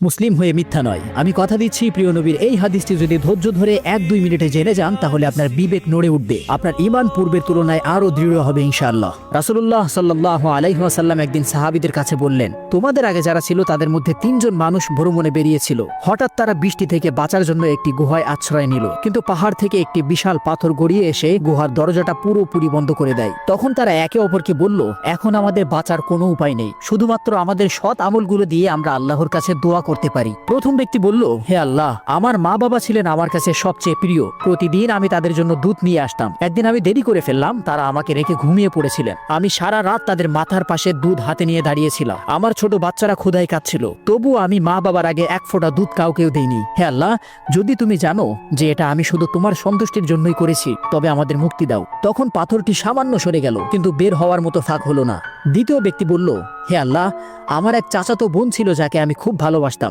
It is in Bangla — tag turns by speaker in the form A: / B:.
A: মুসলিম হয়ে মিথ্যা নয়। আমি কথা দিচ্ছি, প্রিয় নবীর এই হাদিসটি যদি ধৈর্য ধরে 1-2 মিনিটে জেনে যান, তাহলে আপনার বিবেক নড়ে উঠবে, আপনার ঈমান পূর্বের তুলনায় আরো দৃঢ় হবে ইনশাআল্লাহ। রাসূলুল্লাহ সাল্লাল্লাহু আলাইহি ওয়াসাল্লাম একদিন সাহাবীদের কাছে বললেন, তোমাদের আগে যারা ছিল তাদের মধ্যে 3 জন মানুষ ভ্রমণে বেরিয়েছিল। হঠাৎ তারা বৃষ্টি থেকে বাঁচার জন্য একটি গুহায় আশ্রয় নিল, কিন্তু পাহাড় থেকে একটি বিশাল পাথর গড়িয়ে এসে গুহার দরজাটা পুরোপুরি বন্ধ করে দেয়। তখন তারা একে অপরকে বলল, এখন আমাদের বাঁচার কোনো উপায় নেই, শুধুমাত্র আমাদের সৎ আমলগুলো দিয়ে আমরা আল্লাহর কাছে দোয়া করতে পারি। প্রথম ব্যক্তি বলল, হে আল্লাহ, আমার মা বাবা ছিলেন আমার কাছে সবচেয়ে প্রিয়, প্রতিদিন আমি তাদের জন্য দুধ নিয়ে আসতাম। একদিন আমি দেরি করে ফেললাম, তারা আমাকে রেখে ঘুমিয়ে পড়েছিলেন। আমি সারা রাত তাদের মাথার পাশে দুধ হাতে নিয়ে দাঁড়িয়েছিলাম। আমার ছোট বাচ্চারা ক্ষুধায় কাঁদছিল, তবুও আমি মা বাবার আগে এক ফোঁটা দুধ কাউকেও দেইনি। হে আল্লাহ, যদি তুমি জানো যে এটা আমি শুধু তোমার সন্তুষ্টির জন্যই করেছি, তবে আমাদের মুক্তি দাও। তখন পাথরটি সামান্য সরে গেল, কিন্তু বের হওয়ার মতো ফাঁক হলো না। দ্বিতীয় ব্যক্তি বলল, হে আল্লাহ, আমার এক চাচাতো বোন ছিল যাকে আমি খুব ভালোবাসতাম।